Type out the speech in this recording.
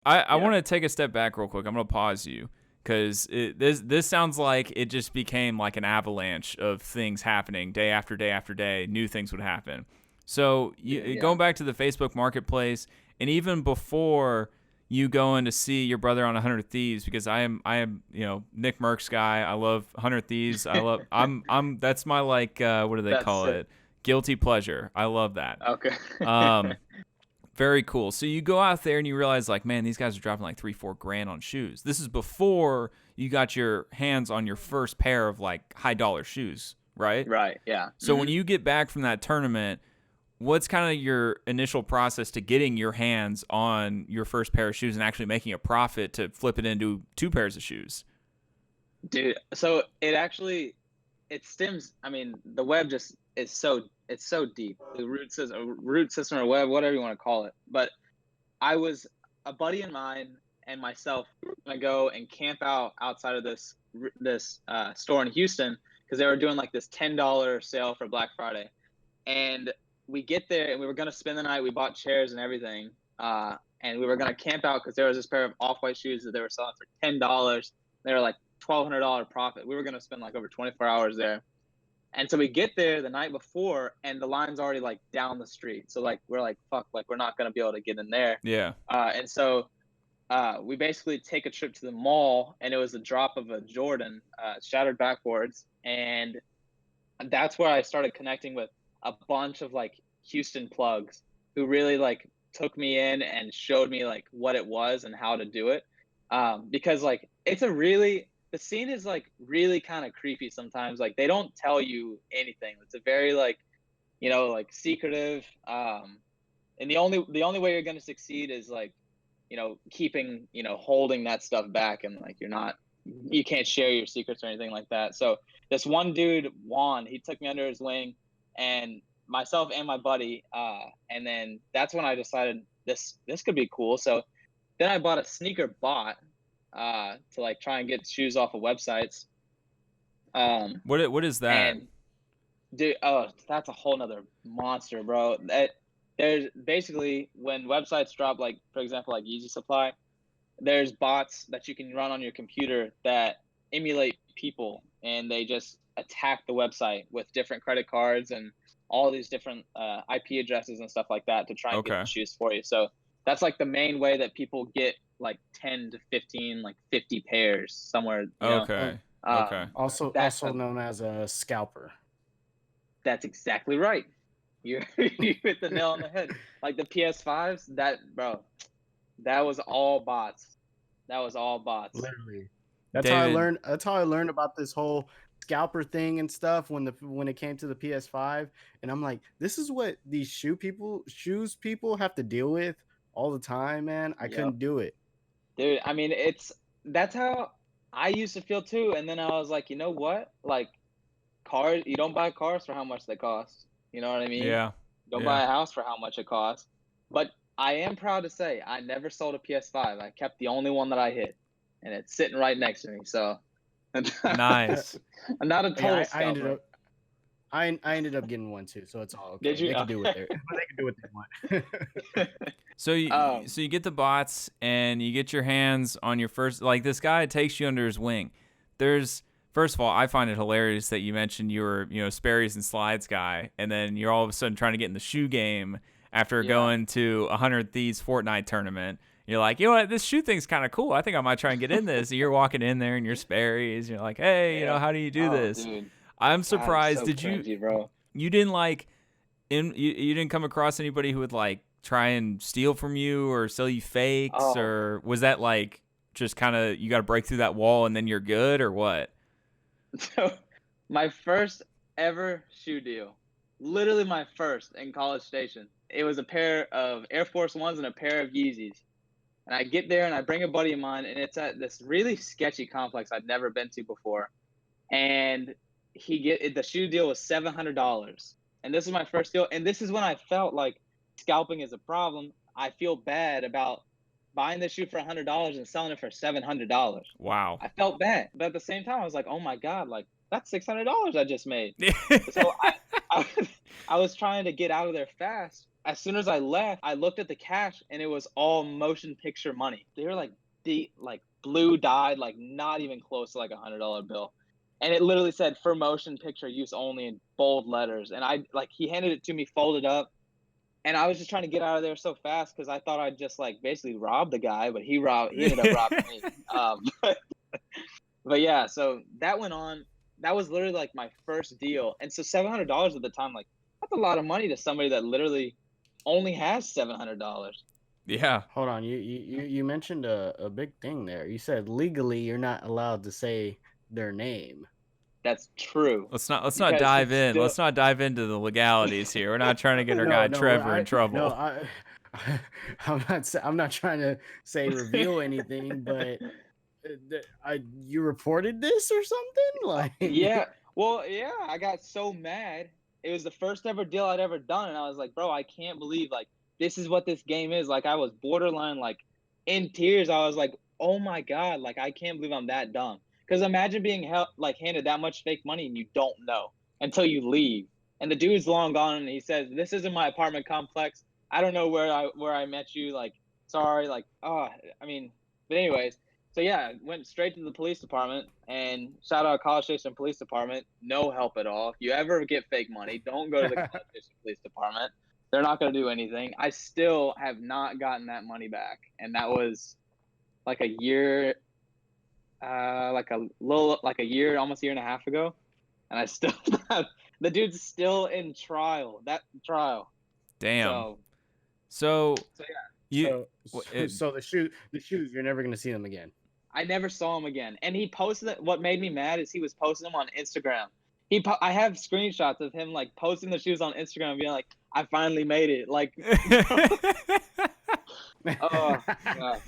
I Yeah. want to take a step back real quick. I'm going to pause you because this sounds like it just became like an avalanche of things happening day after day after day. New things would happen. So Dude, going yeah. back to the Facebook Marketplace, and even before you going to see your brother on 100 Thieves, because I am Nick Merckx guy. I love 100 Thieves. I'm that's my like what do they That's call sick. it? Guilty pleasure. I love that. Okay. Um, very cool. So you go out there and you realize, like, man, these guys are dropping like 3-4 grand on shoes. This is before you got your hands on your first pair of like high dollar shoes, right? Right. Yeah. So when you get back from that tournament, what's kind of your initial process to getting your hands on your first pair of shoes and actually making a profit to flip it into 2 pairs of shoes? Dude, so it stems. I mean, the web just is it's so deep. The root system or web, whatever you want to call it. But I was a buddy of mine and myself gonna go and camp out outside of this store in Houston because they were doing like this $10 sale for Black Friday. And we get there and we were gonna spend the night. We bought chairs and everything, and we were gonna camp out because there was this pair of off-white shoes that they were selling for $10. They were like $1,200 profit. We were gonna spend like over 24 hours there. And so we get there the night before, and the line's already like down the street. So like we're like, fuck, like we're not gonna be able to get in there. Yeah. And so we basically take a trip to the mall, and it was a drop of a Jordan, shattered backboards, and that's where I started connecting with a bunch of like Houston plugs who really like took me in and showed me like what it was and how to do it. Because like the scene is like really kind of creepy sometimes. Like they don't tell you anything. It's a very like like secretive. And the only way you're gonna succeed is like keeping holding that stuff back, and like you can't share your secrets or anything like that. So this one dude, Juan, he took me under his wing, and myself and my buddy, and then that's when I decided this could be cool. So then I bought a sneaker bot to like try and get shoes off of websites. What is that? And dude, oh, that's a whole nother monster, bro. There's basically when websites drop, like for example, like Easy Supply, there's bots that you can run on your computer that emulate people, and they just attack the website with different credit cards and all these different IP addresses and stuff like that to try and get the Okay. shoes for you. So that's like the main way that people get like 10 to 15, like 50 pairs somewhere. Okay. Okay. That's Also known as a scalper. that's exactly right. You hit the nail on the head. Like the PS5s, that bro, that was all bots. That was all bots. Literally. That's how I David, learned. That's how I learned about this whole scalper thing and stuff when it came to the PS5. And I'm like, this is what these shoes people have to deal with all the time, man. I Yep. couldn't do it. Dude, I mean, that's how I used to feel too. And then I was like, you know what? Like cars, you don't buy cars for how much they cost. You know what I mean? yeah. You don't buy Yeah. a house for how much it costs. But I am proud to say I never sold a PS5. I kept the only one that I hit, and it's sitting right next to me. So I'm Nice. not a Hey, total I ended scalper. up I ended up getting one too, so it's all okay. Did you? They can do what they can do what they want. So you um, so you get the bots and you get your hands on your first, like, this guy takes you under his wing. There's First of all, I find it hilarious that you mentioned you were, Sperry's and Slides guy, and then you're all of a sudden trying to get in the shoe game after yeah, going to a 100 Thieves Fortnite tournament. You're like, you know what, this shoe thing's kind of cool. I think I might try and get in this. And you're walking in there and you're Sperry's. You're like, hey, yeah. how do you do Oh, this? dude, I'm God, it's surprised. so Did you cringy, bro. you didn't like you didn't come across anybody who would like try and steal from you or sell you fakes, Oh, or was that like just kind of you got to break through that wall and then you're good, or what? so my first ever shoe deal, literally my first in College Station. It was a pair of Air Force Ones and a pair of Yeezys. And I get there and I bring a buddy of mine, and it's at this really sketchy complex I'd never been to before. And the shoe deal was $700, and this is my first deal. And this is when I felt like scalping is a problem. I feel bad about buying the shoe for $100 and selling it for $700. Wow. I felt bad, but at the same time, I was like, oh my god, like that's $600 I just made. So I was trying to get out of there fast, as soon as I left, I looked at the cash and it was all motion picture money. They were like deep, like blue dyed, like not even close to like $100 bill. And it literally said for motion picture use only in bold letters. And I like he handed it to me folded up. And I was just trying to get out of there so fast because I thought I'd just like basically rob the guy, but he ended up robbing me. But yeah, so that went on. That was literally like my first deal, and so $700 at the time, like that's a lot of money to somebody that literally only has $700. Yeah. Hold on, you mentioned a big thing there. You said legally you're not allowed to say their name. That's true. Let's not Because dive it's in. still- Let's not dive into the legalities here. We're not trying to get our No, guy no, Trevor in trouble. No, I'm not trying to say reveal anything, but you reported this or something? Like Yeah. Well, yeah, I got so mad. It was the first ever deal I'd ever done, and I was like, bro, I can't believe like this is what this game is. Like I was borderline like in tears. I was like, oh my god, like I can't believe I'm that dumb. Because imagine being handed that much fake money and you don't know until you leave. And the dude's long gone, and he says, "This isn't my apartment complex. I don't know where I met you. Like, sorry. Like, oh, I mean, but anyways." So yeah, went straight to the police department, and shout out College Station Police Department. No help at all. If you ever get fake money, don't go to the College Station Police Department. They're not going to do anything. I still have not gotten that money back, and that was like a year, like a year, almost a year and a half ago, and I still have, the dude's still in trial. That trial. Damn. So yeah. So the shoes, you're never gonna see them again. I never saw him again. And he posted it. What made me mad is he was posting them on Instagram. I have screenshots of him like posting the shoes on Instagram, being like, "I finally made it." Like, oh, God.